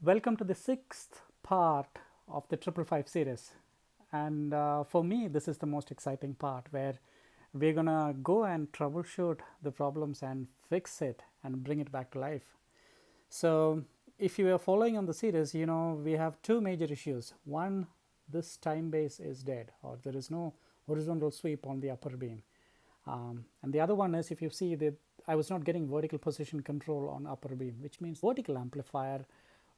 Welcome to the sixth part of the 555 series. And for me, this is the most exciting part where we're gonna go and troubleshoot the problems and fix it and bring it back to life. So, if you are following on the series, you know we have two major issues. One, this time base is dead, or there is no horizontal sweep on the upper beam. And the other one is, if you see that I was not getting vertical position control on upper beam, which means vertical amplifier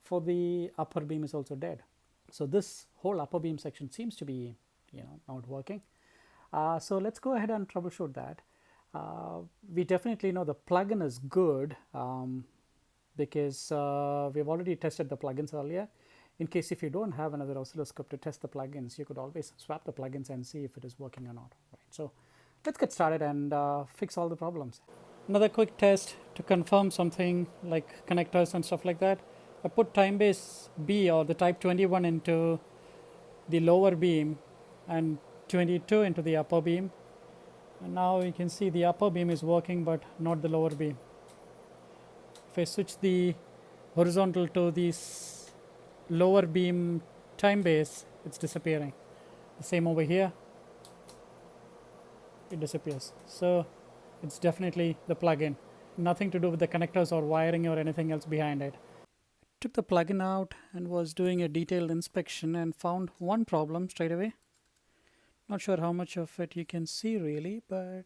for the upper beam is also dead. So this whole upper beam section seems to be not working. So let's go ahead and troubleshoot that. We definitely know the plugin is good because we've already tested the plugins earlier. In case if you don't have another oscilloscope to test the plugins, you could always swap the plugins and see if it is working or not. Right? So let's get started and fix all the problems. Another quick test to confirm something like connectors and stuff like that. I put time base B or the type 21 into the lower beam and 22 into the upper beam, and now you can see the upper beam is working but not the lower beam. If I switch the horizontal to this lower beam time base, it's disappearing. The same over here, it disappears. So it's definitely the plugin, nothing to do with the connectors or wiring or anything else behind it. Took the plugin out and was doing a detailed inspection and found one problem straight away. Not sure how much of it you can see really, but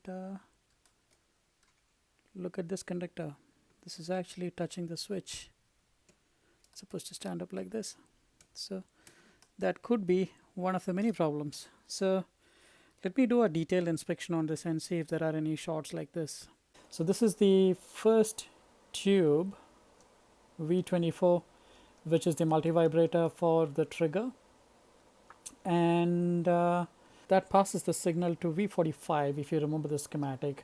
look at this conductor. This is actually touching the switch. It's supposed to stand up like this. So that could be one of the many problems. So let me do a detailed inspection on this and see if there are any shorts like this. So this is the first tube, V24, which is the multi-vibrator for the trigger, and that passes the signal to V45 if you remember the schematic.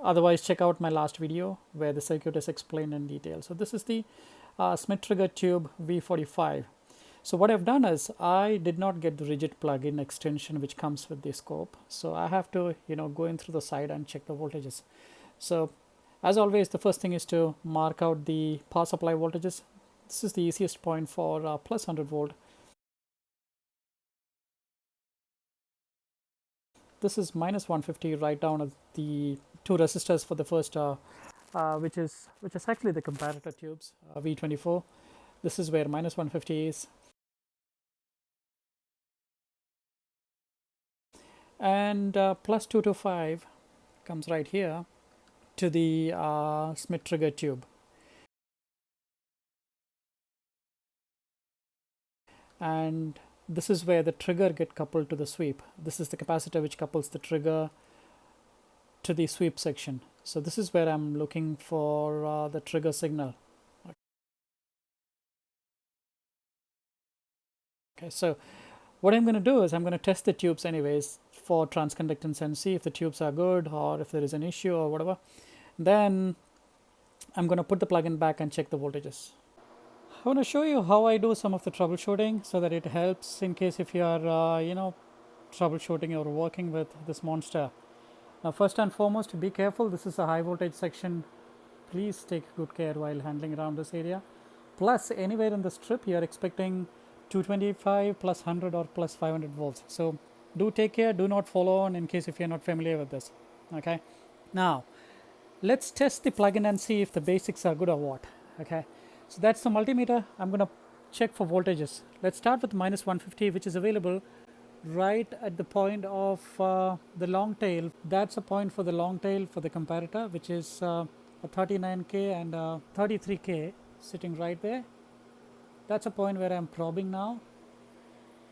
Otherwise, check out my last video where the circuit is explained in detail. So this is the Smith trigger tube V45. So what I've done is I did not get the rigid plug-in extension which comes with the scope. So I have to go in through the side and check the voltages. So as always, the first thing is to mark out the power supply voltages. This is the easiest point for plus 100 volt. This is minus 150 right down at the two resistors for the first which is actually the comparator tubes, V24. This is where minus 150 is. And plus 225 comes right here to the Smith trigger tube. And this is where the trigger get coupled to the sweep. This is the capacitor which couples the trigger to the sweep section. So this is where I'm looking for the trigger signal. Okay, so what I'm going to do is I'm going to test the tubes anyways for transconductance and see if the tubes are good or if there is an issue or whatever. Then I'm going to put the plug-in back and check the voltages. I want to show you how I do some of the troubleshooting so that it helps in case if you are troubleshooting or working with this monster. Now first and foremost, be careful. This is a high voltage section. Please take good care while handling around this area. Plus anywhere in the strip you are expecting 225 plus 100 or plus 500 volts. So do take care, do not follow on in case if you're not familiar with this. Okay, now let's test the plugin and see if the basics are good or what. Okay, so that's the multimeter. I'm going to check for voltages. Let's start with minus 150, which is available right at the point of the long tail. That's a point for the long tail for the comparator, which is a 39K and a 33K sitting right there. That's a point where I'm probing now.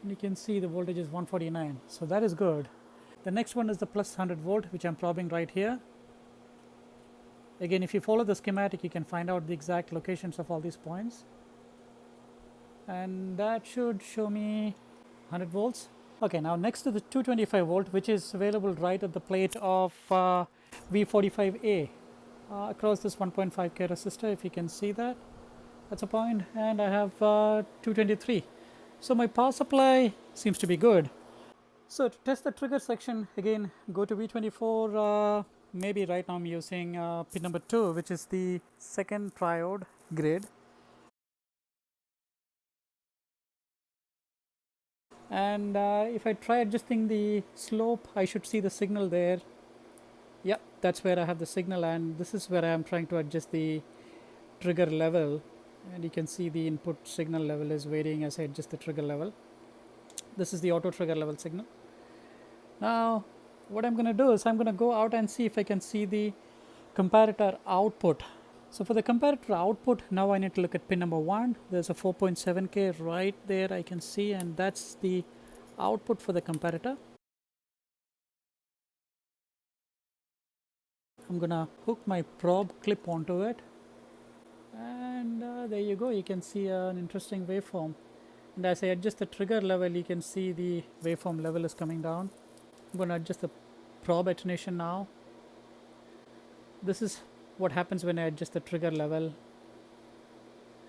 And you can see the voltage is 149. So that is good. The next one is the plus 100 volt, which I'm probing right here. Again, if you follow the schematic, you can find out the exact locations of all these points. And that should show me 100 volts. Okay, now next to the 225 volt, which is available right at the plate of V45A across this 1.5K resistor, if you can see that. That's a point, and I have 223. So my power supply seems to be good. So to test the trigger section, again, go to V24. Maybe right now I'm using pin number 2, which is the second triode grid. And if I try adjusting the slope, I should see the signal there. Yeah, that's where I have the signal, and this is where I am trying to adjust the trigger level, and you can see the input signal level is varying as I adjust the trigger level. This is the auto trigger level signal. Now what I'm going to do is I'm going to go out and see if I can see the comparator output. So for the comparator output, now I need to look at pin number 1. There's a 4.7K right there I can see, and that's the output for the comparator. I'm gonna hook my probe clip onto it, and there you go. You can see an interesting waveform, and as I adjust the trigger level, you can see the waveform level is coming down. I'm gonna adjust the probe attenuation now. This is what happens when I adjust the trigger level,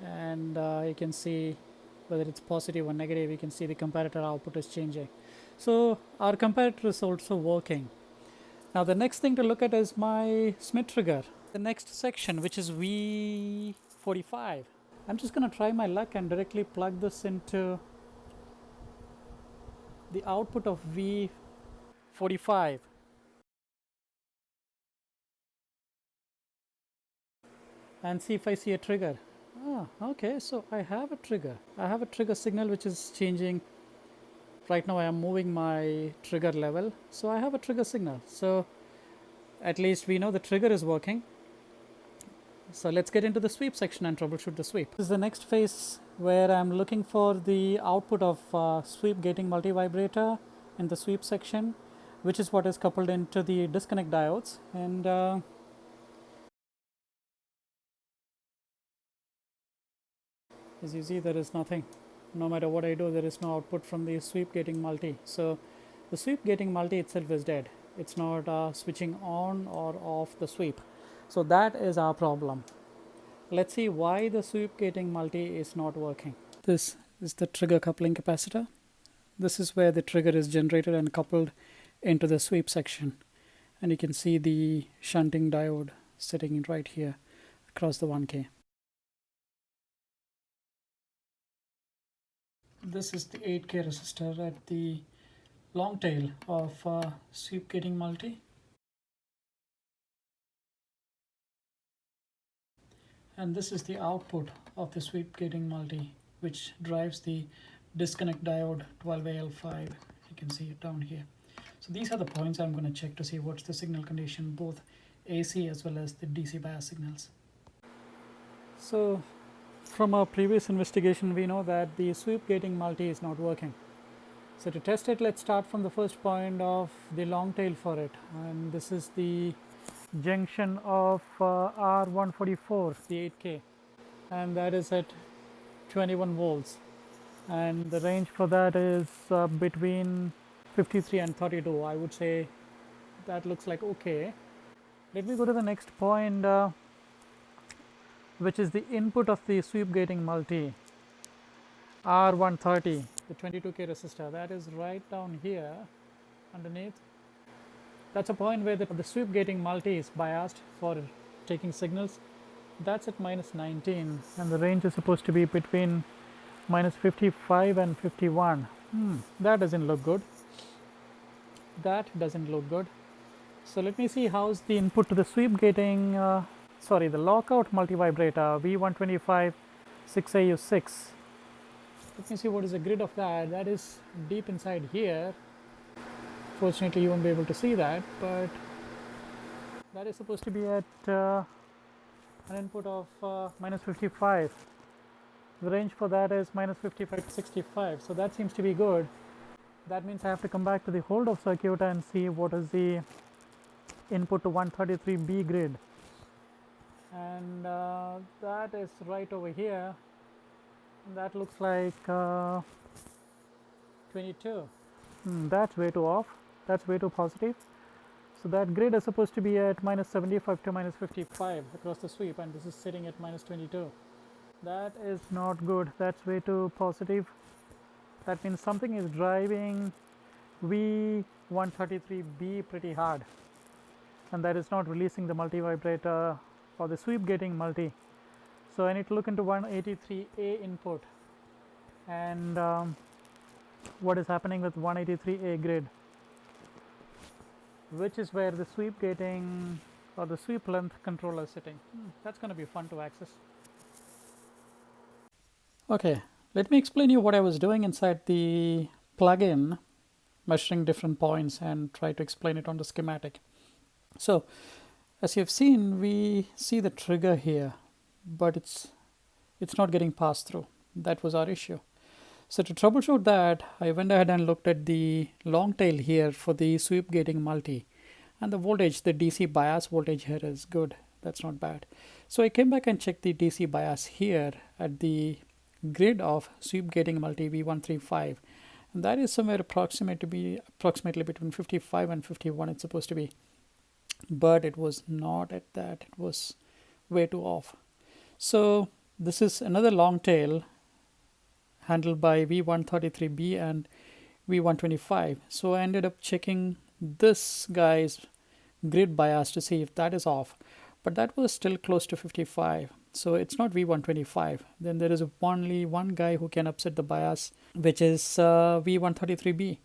and you can see whether it's positive or negative. You can see the comparator output is changing. So our comparator is also working. Now the next thing to look at is my Smith trigger, the next section, which is V45. I'm just going to try my luck and directly plug this into the output of V45 and see if I see a trigger. Okay, so I have a trigger. I have a trigger signal which is changing. Right now I am moving my trigger level, so I have a trigger signal. So at least we know the trigger is working. So let's get into the sweep section and troubleshoot the sweep. This is the next phase where I'm looking for the output of sweep gating multivibrator in the sweep section, which is what is coupled into the disconnect diodes. And as you see, there is nothing. No matter what I do, there is no output from the sweep gating multi. So the sweep gating multi itself is dead. It's not switching on or off the sweep. So that is our problem. Let's see why the sweep gating multi is not working. This is the trigger coupling capacitor. This is where the trigger is generated and coupled into the sweep section. And you can see the shunting diode sitting right here across the 1K. This is the 8K resistor at the long tail of sweep gating multi. And this is the output of the sweep gating multi, which drives the disconnect diode 12AL5. You can see it down here. So these are the points I'm going to check to see what's the signal condition, both AC as well as the DC bias signals. So from our previous investigation, we know that the sweep gating multi is not working. So to test it, let's start from the first point of the long tail for it. And this is the junction of R144, the 8K, and that is at 21 volts. And the range for that is between 53 and 32. I would say that looks like okay. Let me go to the next point, which is the input of the sweep gating multi, R130, the 22K resistor. That is right down here underneath. That's a point where the sweep gating multi is biased for taking signals. That's at minus 19, and the range is supposed to be between minus 55 and 51. That doesn't look good. That doesn't look good. So let me see how's the input to the sweep gating, the lockout multivibrator V125 6AU6. Let me see what is the grid of that. That is deep inside here. Fortunately, you won't be able to see that, but that is supposed to be at an input of minus 55. The range for that is minus 55 to 65, so that seems to be good. That means I have to come back to the hold-off circuit and see what is the input to 133B grid. And that is right over here. That looks like 22. That's way too off. That's way too positive. So that grid is supposed to be at minus 75 to minus 55 across the sweep, and this is sitting at minus 22. That is not good. That's way too positive. That means something is driving V133B pretty hard, and that is not releasing the multivibrator or the sweep gating multi. So I need to look into 183A input, and what is happening with 183A grid, which is where the sweep gating or the sweep length controller is sitting. That's going to be fun to access. Okay, let me explain you what I was doing inside the plugin, measuring different points, and try to explain it on the schematic. So as you've seen, we see the trigger here, but it's not getting passed through. That was our issue. So to troubleshoot that, I went ahead and looked at the long tail here for the sweep gating multi, and the voltage, the DC bias voltage here is good. That's not bad. So I came back and checked the DC bias here at the grid of sweep gating multi V135, and that is somewhere approximately between 55 and 51 it's supposed to be, but it was not at that. It was way too off. So this is another long tail handled by V133B and V125. So I ended up checking this guy's grid bias to see if that is off, but that was still close to 55. So it's not V125. Then there is only one guy who can upset the bias, which is V133B.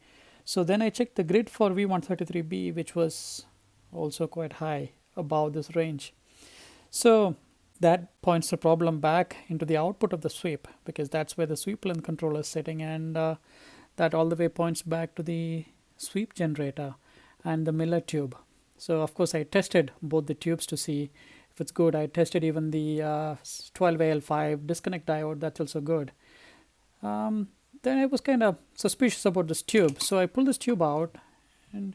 So then I checked the grid for V133B, which was also quite high, above this range. So that points the problem back into the output of the sweep, because that's where the sweep length controller is sitting, and that all the way points back to the sweep generator and the Miller tube. So of course I tested both the tubes to see if it's good. I tested even the 12AL5 disconnect diode. That's also good. Then I was kind of suspicious about this tube, so I pulled this tube out, and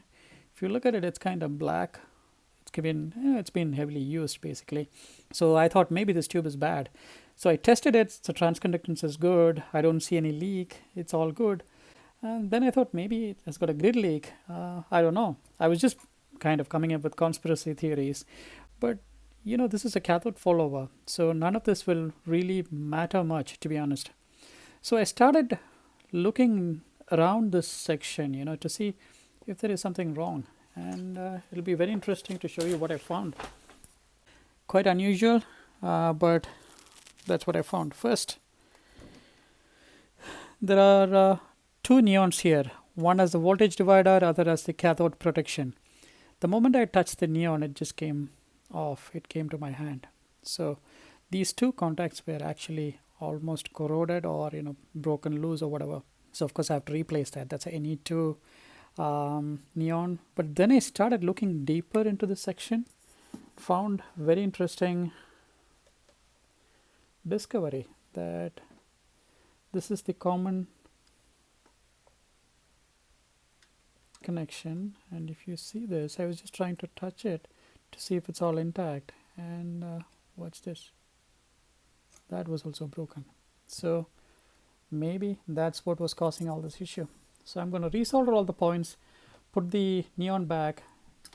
if you look at it, it's kind of black. It's been heavily used basically. So I thought maybe this tube is bad. So I tested it. So transconductance is good. I don't see any leak. It's all good. And then I thought maybe it has got a grid leak. I don't know. I was just kind of coming up with conspiracy theories. But this is a cathode follower, so none of this will really matter much, to be honest. So I started looking around this section, to see if there is something wrong. And it'll be very interesting to show you what I found. Quite unusual, but that's what I found. First, there are two neons here. One as the voltage divider, other as the cathode protection. The moment I touched the neon, it just came off. It came to my hand. So these two contacts were actually almost corroded or broken loose or whatever. So of course I have to replace that. That's a Ne2 neon. But then I started looking deeper into this section, found very interesting discovery that this is the common connection. And if you see this, I was just trying to touch it to see if it's all intact, and watch this, that was also broken. So maybe that's what was causing all this issue. So I'm going to resolder all the points, put the neon back,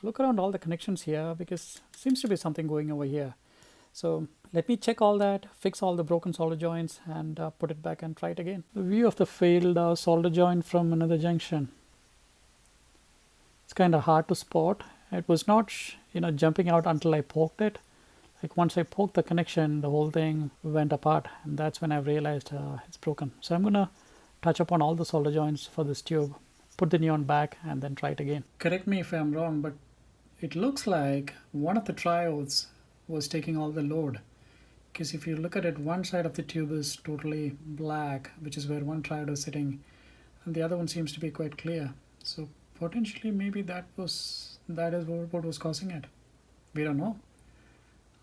look around all the connections here, because there seems to be something going over here. So let me check all that, fix all the broken solder joints, and put it back and try it again. The view of the failed solder joint from another junction. It's kind of hard to spot. It was not jumping out until I poked it. Like once I poked the connection, the whole thing went apart, and that's when I realized it's broken. So I'm gonna touch up on all the solder joints for this tube, put the neon back, and then try it again. Correct me if I'm wrong, but it looks like one of the triodes was taking all the load, because if you look at it, one side of the tube is totally black, which is where one triode is sitting, and the other one seems to be quite clear. So potentially maybe that is what was causing it. We don't know.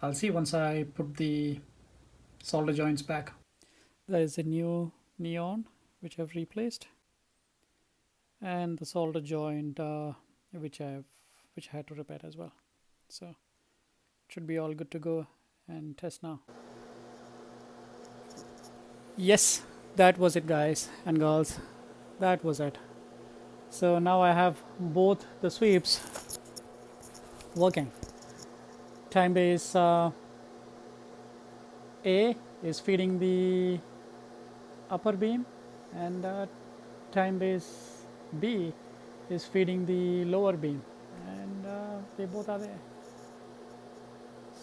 I'll see once I put the solder joints back. There is a new neon which I've replaced, and the solder joint which I had to repair as well. So it should be all good to go and test now. Yes, that was it, guys and girls. That was it. So now I have both the sweeps working. Time base A is feeding the upper beam, and time base B is feeding the lower beam, and they both are there.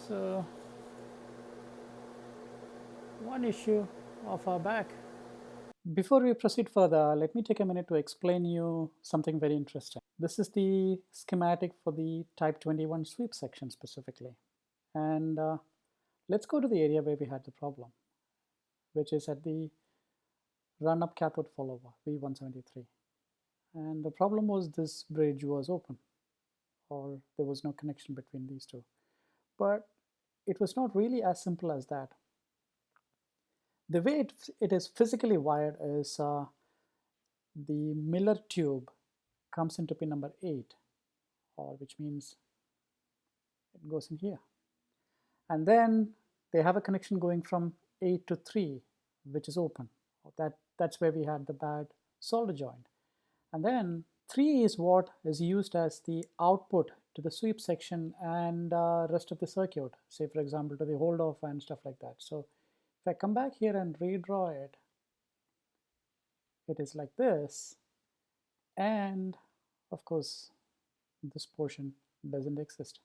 So one issue off our back. Before we proceed further, let me take a minute to explain you something very interesting. This is the schematic for the type 21 sweep section specifically. And let's go to the area where we had the problem, which is at the run-up cathode follower, V173. And the problem was this bridge was open, or there was no connection between these two. But it was not really as simple as that. The way it is physically wired is the Miller tube comes into pin number 8, or which means it goes in here. And then they have a connection going from 8 to 3, which is open. That's where we had the bad solder joint. And then 3 is what is used as the output to the sweep section and rest of the circuit, say for example to the hold off and stuff like that. So if I come back here and redraw it, it is like this, and of course this portion doesn't exist.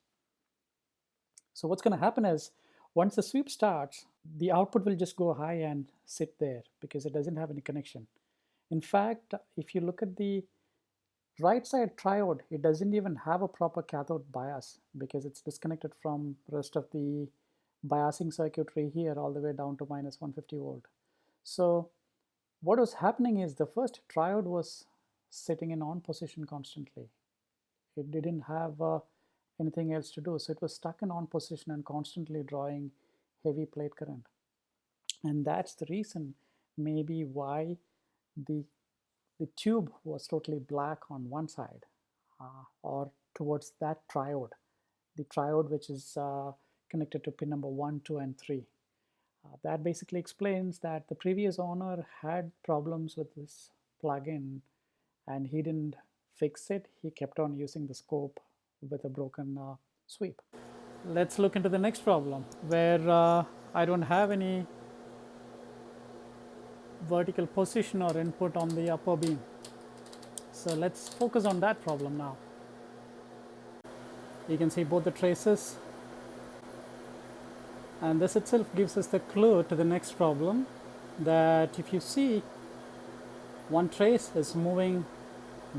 So what's going to happen is once the sweep starts, the output will just go high and sit there because it doesn't have any connection. In fact, if you look at the right side triode, it doesn't even have a proper cathode bias because it's disconnected from the rest of the biasing circuitry here all the way down to minus 150 volt. So what was happening is the first triode was sitting in on position constantly. It didn't have anything else to do, so it was stuck in on position and constantly drawing heavy plate current. And that's the reason maybe why the tube was totally black on one side, or towards that triode, the triode which is connected to pin number 1, 2, and 3. That basically explains that the previous owner had problems with this plugin and he didn't fix it. He kept on using the scope with a broken sweep. Let's look into the next problem where I don't have any vertical position or input on the upper beam. So let's focus on that problem now. You can see both the traces, and this itself gives us the clue to the next problem, that if you see one trace is moving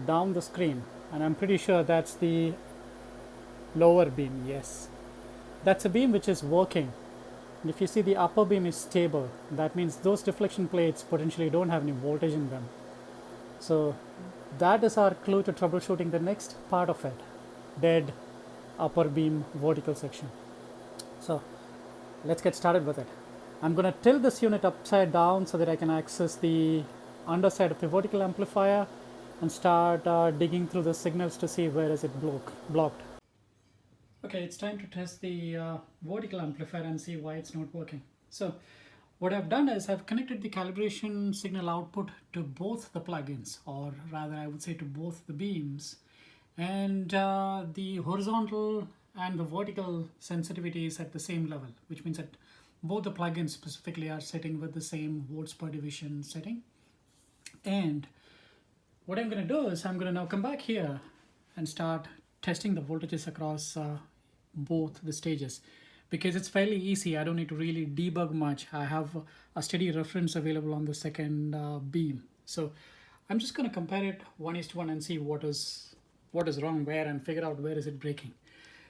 down the screen, and I'm pretty sure that's the lower beam. Yes, that's a beam which is working. And if you see the upper beam is stable, that means those deflection plates potentially don't have any voltage in them. So that is our clue to troubleshooting the next part of it, dead upper beam vertical section. So let's get started with it. I'm going to tilt this unit upside down so that I can access the underside of the vertical amplifier and start digging through the signals to see where is it blocked. Okay, it's time to test the vertical amplifier and see why it's not working. So what I've done is I've connected the calibration signal output to both the plugins, or rather I would say to both the beams, and the horizontal and the vertical sensitivity is at the same level, which means that both the plugins specifically are setting with the same volts per division setting. And what I'm going to do is I'm going to now come back here and start testing the voltages across both the stages, because it's fairly easy. I don't need to really debug much. I have a steady reference available on the second beam. So I'm just going to compare it 1:1 and see what is wrong where and figure out where is it breaking.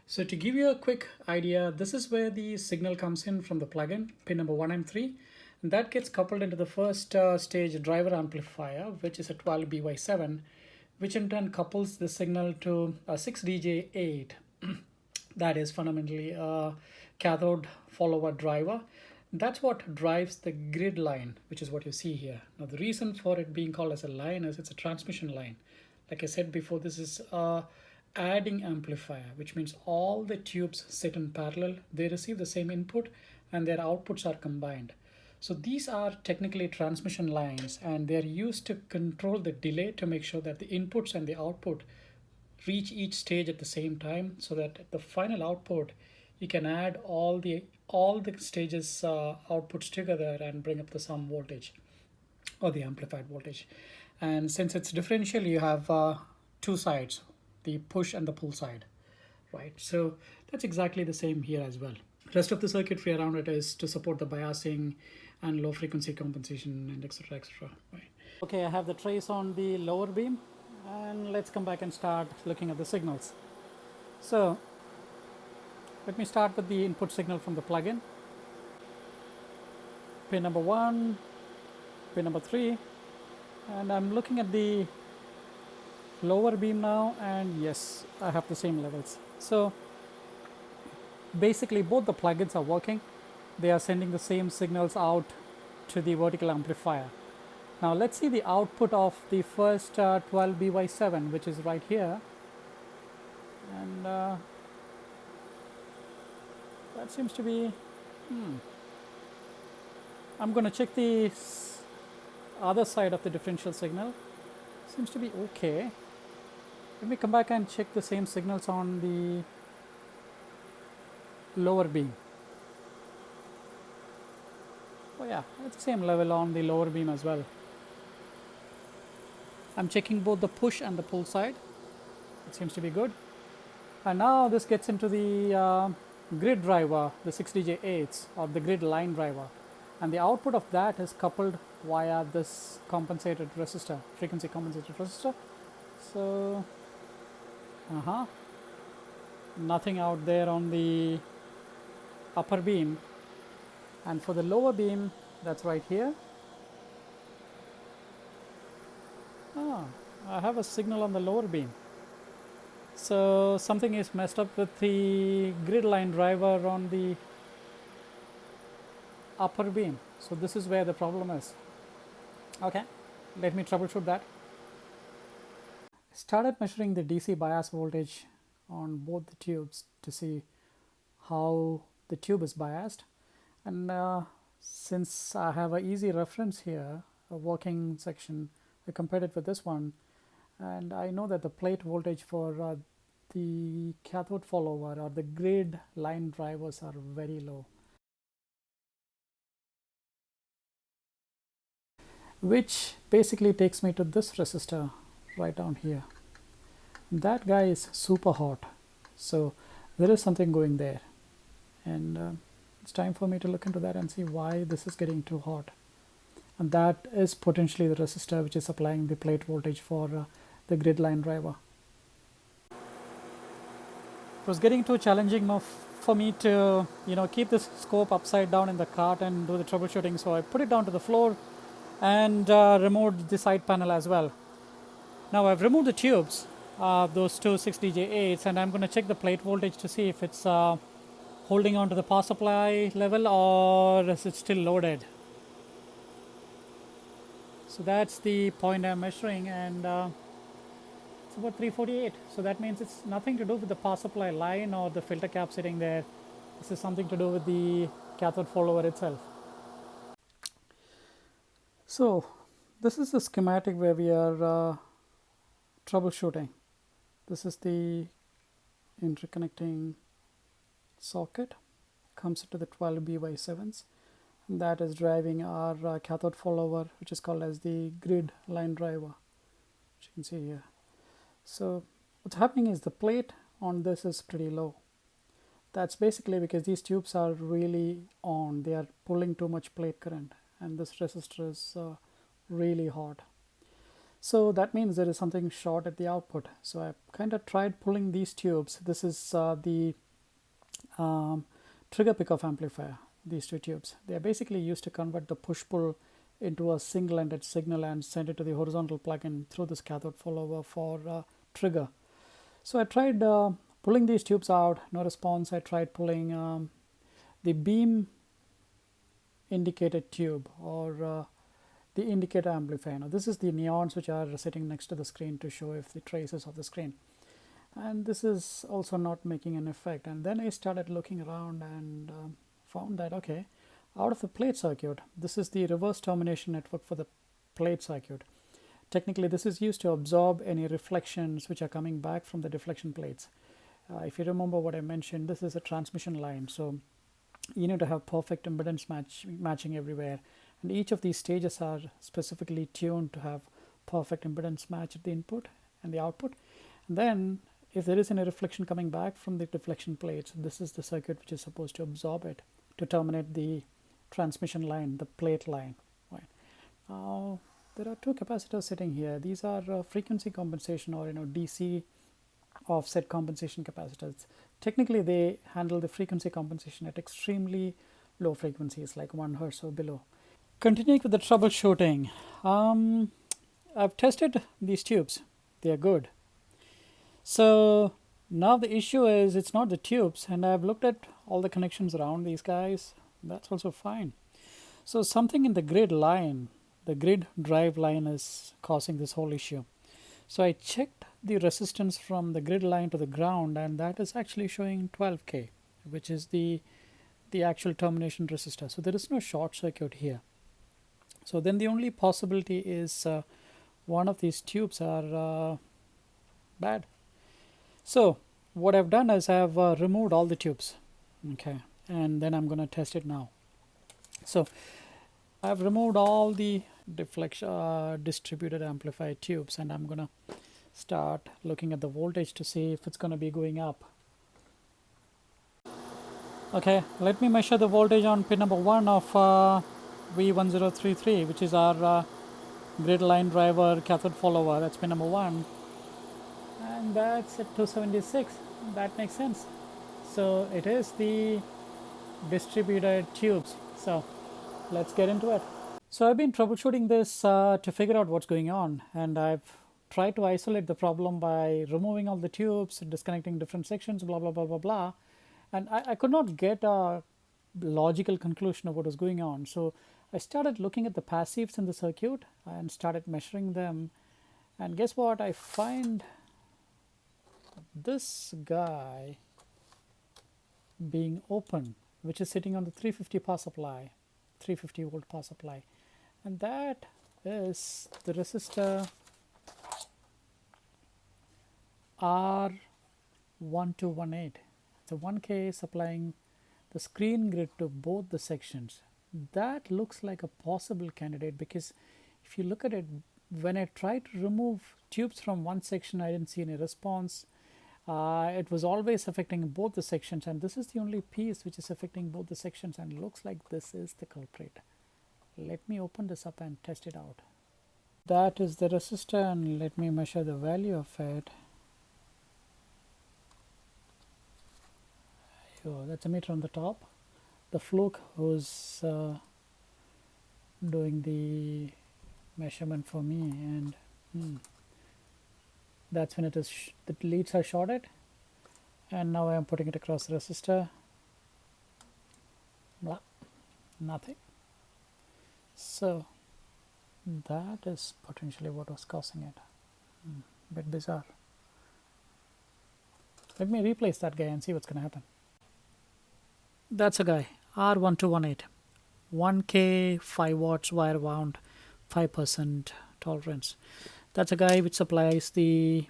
So to give you a quick idea, this is where the signal comes in from the plugin, pin number 1 and 3. And that gets coupled into the first stage driver amplifier, which is a 12BY7, which in turn couples the signal to a 6DJ8. That is fundamentally a cathode follower driver. That's what drives the grid line, which is what you see here. Now the reason for it being called as a line is it's a transmission line. Like I said before, this is a adding amplifier, which means all the tubes sit in parallel. They receive the same input and their outputs are combined. So these are technically transmission lines, and they're used to control the delay to make sure that the inputs and the output reach each stage at the same time, so that at the final output you can add all the stages outputs together and bring up the sum voltage or the amplified voltage. And since it's differential, you have two sides, the push and the pull side, right? So that's exactly the same here as well. Rest of the circuitry around it is to support the biasing and low frequency compensation and etc. etc. Right. Okay, I have the trace on the lower beam, and let's come back and start looking at the signals. So let me start with the input signal from the plug-in. Pin number 1, pin number 3, and I'm looking at the lower beam now, and yes, I have the same levels. So basically both the plugins are working. They are sending the same signals out to the vertical amplifier. Now let's see the output of the first 12BY7, which is right here, and that seems to be I'm going to check the other side of the differential signal. Seems to be okay. Let me come back and check the same signals on the lower beam. Oh yeah, it's the same level on the lower beam as well. I'm checking both the push and the pull side. It seems to be good. And now this gets into the grid driver, the 6DJ8s, or the grid line driver. And the output of that is coupled via this compensated resistor, frequency compensated resistor. So, nothing out there on the upper beam. And for the lower beam, that's right here. I have a signal on the lower beam. So something is messed up with the grid line driver on the upper beam. So this is where the problem is. Okay, let me troubleshoot that. Started measuring the DC bias voltage on both the tubes to see how the tube is biased. And since I have an easy reference here, a working section, I compared it with this one, and I know that the plate voltage for the cathode follower or the grid line drivers are very low, which basically takes me to this resistor right down here. That guy is super hot, so there is something going there, and it's time for me to look into that and see why this is getting too hot. And that is potentially the resistor which is supplying the plate voltage for the grid line driver. It was getting too challenging for me to keep this scope upside down in the cart and do the troubleshooting, so I put it down to the floor and removed the side panel as well. Now I've removed the tubes, those two 6DJ8s, and I'm going to check the plate voltage to see if it's holding on to the power supply level or is it still loaded. So that's the point I'm measuring, and it's about 348. So that means it's nothing to do with the power supply line or the filter cap sitting there. This is something to do with the cathode follower itself. So this is the schematic where we are troubleshooting. This is the interconnecting socket, comes into the 12BY7s. That is driving our cathode follower, which is called as the grid line driver, which you can see here. So what's happening is the plate on this is pretty low. That's basically because these tubes are really on. They are pulling too much plate current, and this resistor is really hot. So that means there is something short at the output. So I kind of tried pulling these tubes. This is the trigger pickoff amplifier. These two tubes, they are basically used to convert the push-pull into a single-ended signal and send it to the horizontal plug-in through this cathode follower for trigger. So I tried pulling these tubes out, no response. I tried pulling the beam indicated tube or the indicator amplifier. Now this is the neons which are sitting next to the screen to show if the traces of the screen, and this is also not making an effect. And then I started looking around and found that okay, out of the plate circuit, this is the reverse termination network for the plate circuit. Technically this is used to absorb any reflections which are coming back from the deflection plates. If you remember what I mentioned, this is a transmission line, so you need to have perfect impedance matching everywhere, and each of these stages are specifically tuned to have perfect impedance match at the input and the output. And then if there is any reflection coming back from the deflection plates, this is the circuit which is supposed to absorb it to terminate the transmission line, the plate line. Right. Now, there are two capacitors sitting here. These are frequency compensation, or DC offset compensation capacitors. Technically, they handle the frequency compensation at extremely low frequencies, like 1 Hz or below. Continuing with the troubleshooting, I've tested these tubes. They are good. So now the issue is it's not the tubes, and I've looked at all the connections around these guys. That's also fine. So something in the grid line, the grid drive line, is causing this whole issue. So I checked the resistance from the grid line to the ground, and that is actually showing 12K, which is the actual termination resistor. So there is no short circuit here. So then the only possibility is one of these tubes are bad. So what I've done is I've removed all the tubes, okay, and then I'm going to test it now. So I've removed all the deflection distributed amplifier tubes, and I'm going to start looking at the voltage to see if it's going to be going up. Okay, let me measure the voltage on pin number 1 of V1033, which is our grid line driver cathode follower. That's pin number 1. And that's at 276. That makes sense. So it is the distributed tubes. So let's get into it. So I've been troubleshooting this to figure out what's going on, and I've tried to isolate the problem by removing all the tubes, disconnecting different sections, blah blah blah blah blah, and I could not get a logical conclusion of what was going on. So I started looking at the passives in the circuit and started measuring them, and guess what? I find this guy being open, which is sitting on the 350 power supply, 350 volt power supply, and that is the resistor R1218. It's a 1K supplying the screen grid to both the sections. That looks like a possible candidate, because if you look at it, when I tried to remove tubes from one section, I didn't see any response. It was always affecting both the sections, and this is the only piece which is affecting both the sections, and looks like this is the culprit. Let me open this up and test it out. That is the resistor, and let me measure the value of it. Oh, that's a meter on the top. The Fluke who's doing the measurement for me, and that's when it is the leads are shorted, and now I am putting it across the resistor. Blah, nothing. So that is potentially what was causing it. Bit bizarre. Let me replace that guy and see what's going to happen. That's a guy, R1218, 1K, 5 watts, wire wound, 5% tolerance. That's a guy which supplies the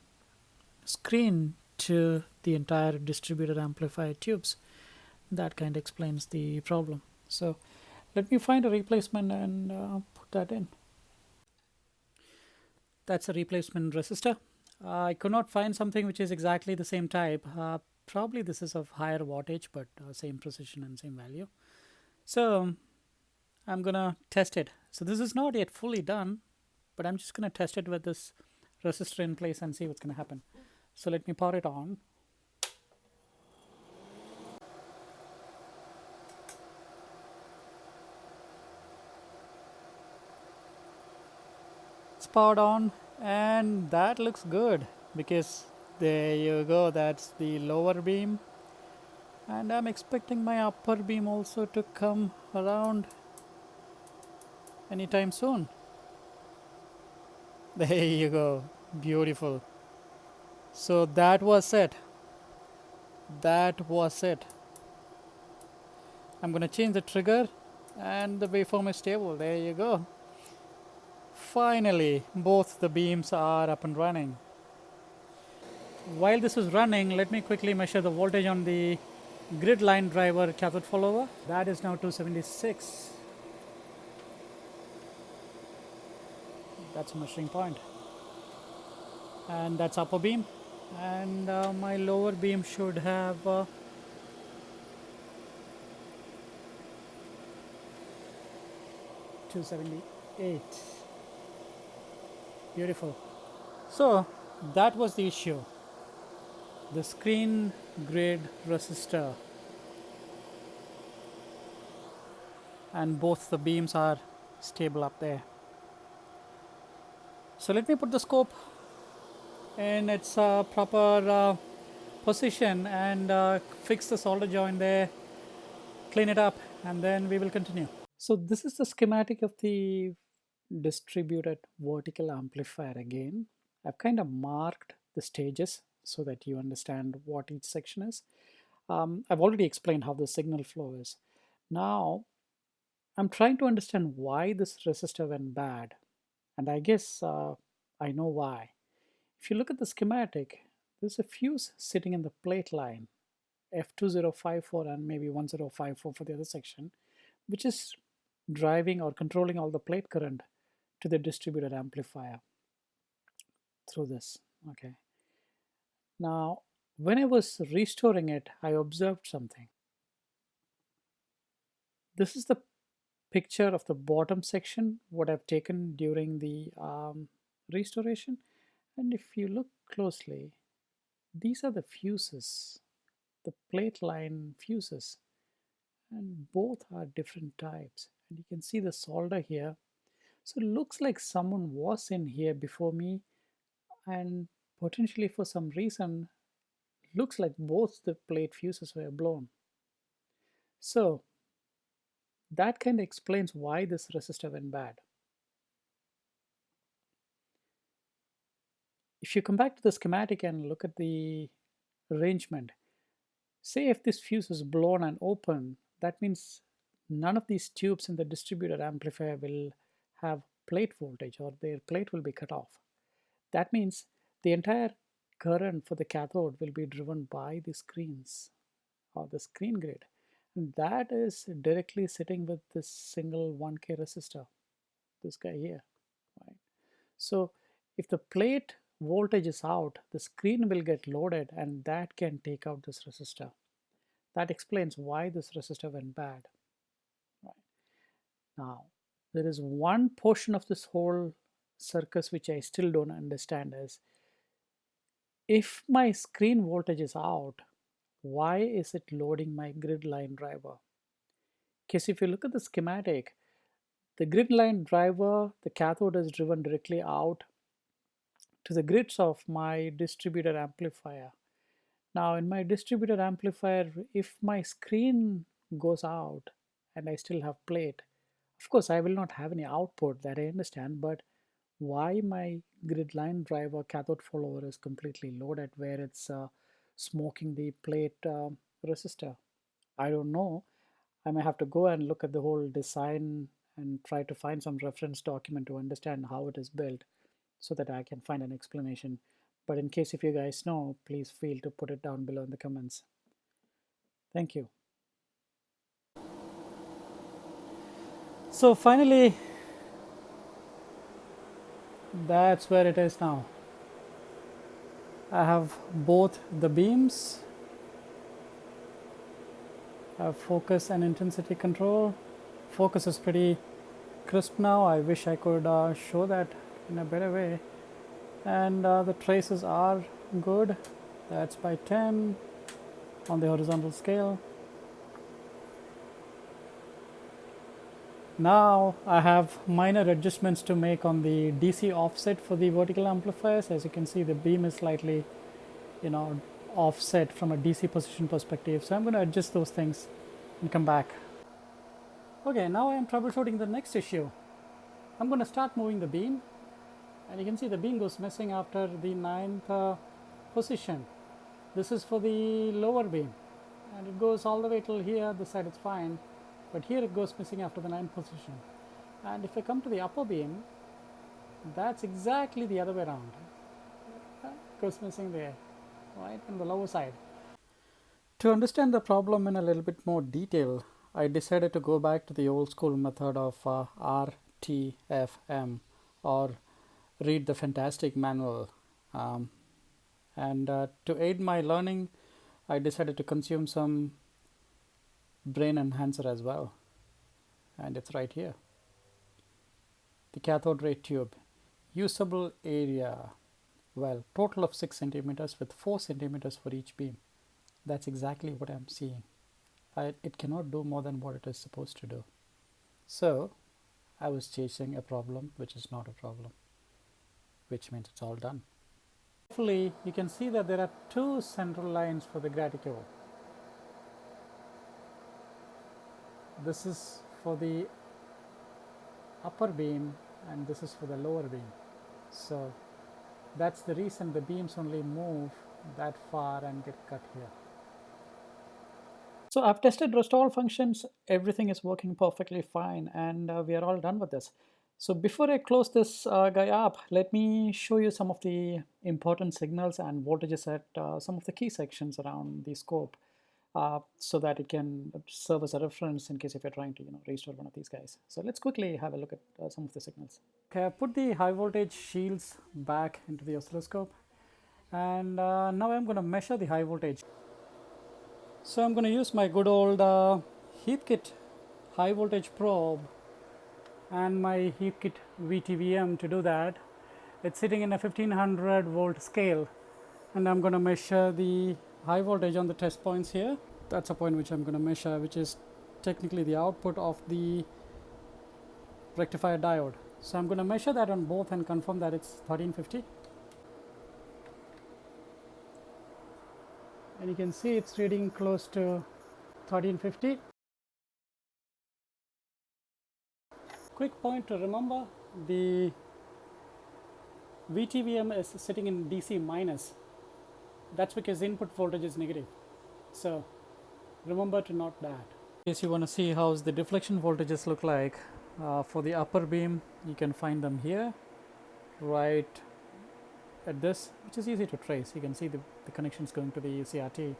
screen to the entire distributed amplifier tubes. That kind of explains the problem. So let me find a replacement and put that in. That's a replacement resistor. I could not find something which is exactly the same type. Probably this is of higher wattage, but same precision and same value. So I'm gonna test it. So this is not yet fully done, but I'm just gonna test it with this resistor in place and see what's gonna happen. So let me power it on. It's powered on, and that looks good, because there you go, that's the lower beam, and I'm expecting my upper beam also to come around anytime soon. There you go, beautiful. So that was it. That was it. I'm gonna change the trigger, and the waveform is stable. There you go. Finally, both the beams are up and running. While this is running, let me quickly measure the voltage on the grid line driver cathode follower. That is now 276. That's a measuring point. And that's upper beam. and my lower beam should have 278. Beautiful. So that was the issue. The screen grid resistor, and both the beams are stable up there. So let me put the scope in its proper position and fix the solder joint there, clean it up, and then we will continue. So this is the schematic of the distributed vertical amplifier again. I've kind of marked the stages so that you understand what each section is. I've already explained how the signal flow is. Now I'm trying to understand why this resistor went bad, and I guess I know why. If you look at the schematic, there's a fuse sitting in the plate line, F2054 and maybe 1054 for the other section, which is driving or controlling all the plate current to the distributed amplifier through this. Okay. Now, when I was restoring it, I observed something. This is the picture of the bottom section, what I've taken during the restoration. And if you look closely, these are the fuses, the plate line fuses, and both are different types. And you can see the solder here. So it looks like someone was in here before me, and potentially for some reason, looks like both the plate fuses were blown. So that kind of explains why this resistor went bad. If you come back to the schematic and look at the arrangement, say if this fuse is blown and open, that means none of these tubes in the distributed amplifier will have plate voltage, or their plate will be cut off. That means the entire current for the cathode will be driven by the screens or the screen grid. And that is directly sitting with this single 1K resistor, this guy here, right? So if the plate voltage is out, the screen will get loaded, and that can take out this resistor. That explains why this resistor went bad. Right. Now, there is one portion of this whole circus which I still don't understand is, if my screen voltage is out, why is it loading my grid line driver? Because if you look at the schematic, the grid line driver, the cathode is driven directly out to the grids of my distributed amplifier. Now in my distributed amplifier, if my screen goes out and I still have plate, of course I will not have any output, that I understand, but why my grid line driver cathode follower is completely loaded where it's smoking the plate resistor? I don't know. I may have to go and look at the whole design and try to find some reference document to understand how it is built so that I can find an explanation. But in case if you guys know, please feel to put it down below in the comments. Thank you. So finally, that's where it is now. I have both the beams, I have focus and intensity control. Focus is pretty crisp now. I wish I could show that in a better way. And the traces are good. That's by 10 on the horizontal scale. Now I have minor adjustments to make on the DC offset for the vertical amplifiers. As you can see, the beam is slightly, offset from a DC position perspective. So I'm going to adjust those things and come back. Okay, now I am troubleshooting the next issue. I'm going to start moving the beam, and you can see the beam goes missing after the 9th position. This is for the lower beam, and it goes all the way till here. This side it's fine, but here it goes missing after the 9th position. And if I come to the upper beam, that's exactly the other way around. It goes missing there, right, on the lower side. To understand the problem in a little bit more detail, I decided to go back to the old school method of RTFM, or read the fantastic manual. And to aid my learning, I decided to consume some brain enhancer as well, and it's right here. The cathode ray tube, usable area, well, total of 6 centimeters with 4 centimeters for each beam. That's exactly what I'm seeing. It cannot do more than what it is supposed to do. So I was chasing a problem which is not a problem, which means it's all done. Hopefully you can see that there are two central lines for the graticule. This is for the upper beam and this is for the lower beam. So that's the reason the beams only move that far and get cut here. So I've tested rest all functions, everything is working perfectly fine, and we are all done with this. So before I close this guy up, let me show you some of the important signals and voltages at some of the key sections around the scope, so that it can serve as a reference in case if you're trying to restore one of these guys. So let's quickly have a look at some of the signals. Okay, I put the high voltage shields back into the oscilloscope, and now I'm going to measure the high voltage. So I'm going to use my good old Heathkit high voltage probe and my Heathkit VTVM to do that. It's sitting in a 1500 volt scale, and I'm going to measure the high voltage on the test points here. That's a point which I'm going to measure, which is technically the output of the rectifier diode. So I'm going to measure that on both and confirm that it's 1350. And you can see it's reading close to 1350. Quick point to remember, the VTVM is sitting in DC minus. That's because input voltage is negative. So remember to note that. In case you want to see how the deflection voltages look like for the upper beam, you can find them here, right at this, which is easy to trace. You can see the connections going to the CRT.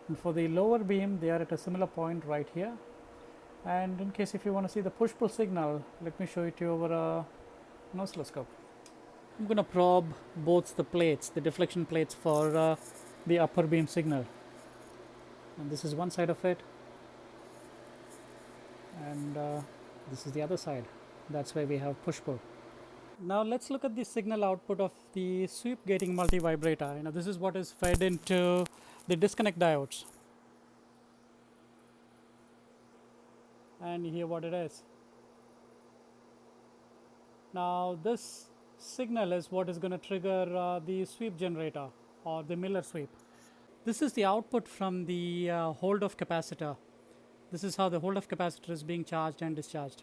And for the lower beam, they are at a similar point right here. And in case if you want to see the push-pull signal, let me show it to you over an oscilloscope. I'm going to probe both the plates, the deflection plates for the upper beam signal. And this is one side of it, and this is the other side. That's where we have push-pull. Now let's look at the signal output of the sweep gating multi-vibrator. This is what is fed into the disconnect diodes. And here what it is. Now this signal is what is going to trigger the sweep generator or the Miller sweep. This is the output from the hold-off capacitor. This is how the hold-off capacitor is being charged and discharged.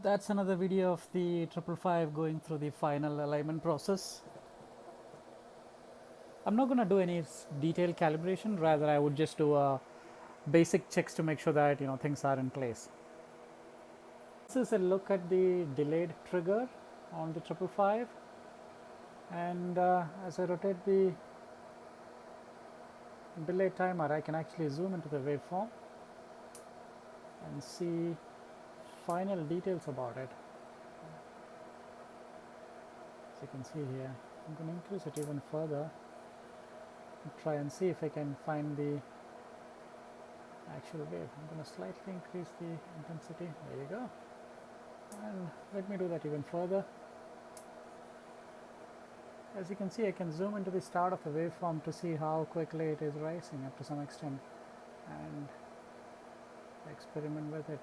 That's another video of the 555 going through the final alignment process. I'm not going to do any detailed calibration, rather I would just do basic checks to make sure that things are in place. This is a look at the delayed trigger on the 555, and as I rotate the delay timer, I can actually zoom into the waveform and see final details about it. As you can see here, I'm going to increase it even further and try and see if I can find the actual wave. I'm going to slightly increase the intensity. There you go. And let me do that even further. As you can see, I can zoom into the start of the waveform to see how quickly it is rising up to some extent and experiment with it.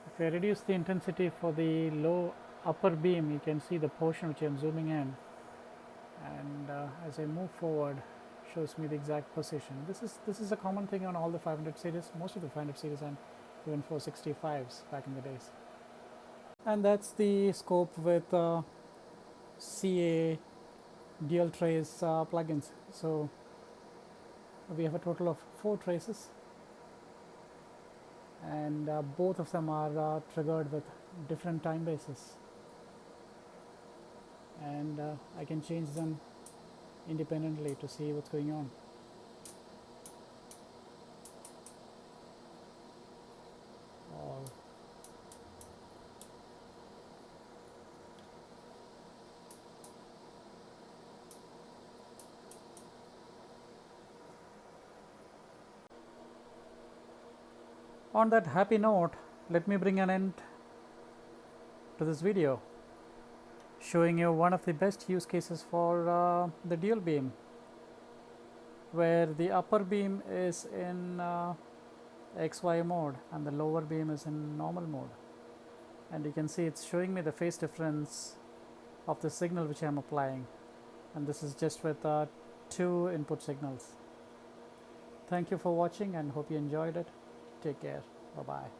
If I reduce the intensity for the low upper beam, you can see the portion which I am zooming in, and as I move forward, shows me the exact position. This is a common thing on all the 500 series, most of the 500 series, and even 465s back in the days. And that's the scope with CA dual trace plugins. So we have a total of 4 traces, and both of them are triggered with different time bases, and I can change them independently to see what's going on. On that happy note, let me bring an end to this video, showing you one of the best use cases for the dual beam, where the upper beam is in XY mode and the lower beam is in normal mode. And you can see it's showing me the phase difference of the signal which I am applying, and this is just with 2 input signals. Thank you for watching and hope you enjoyed it. Take care. Bye bye.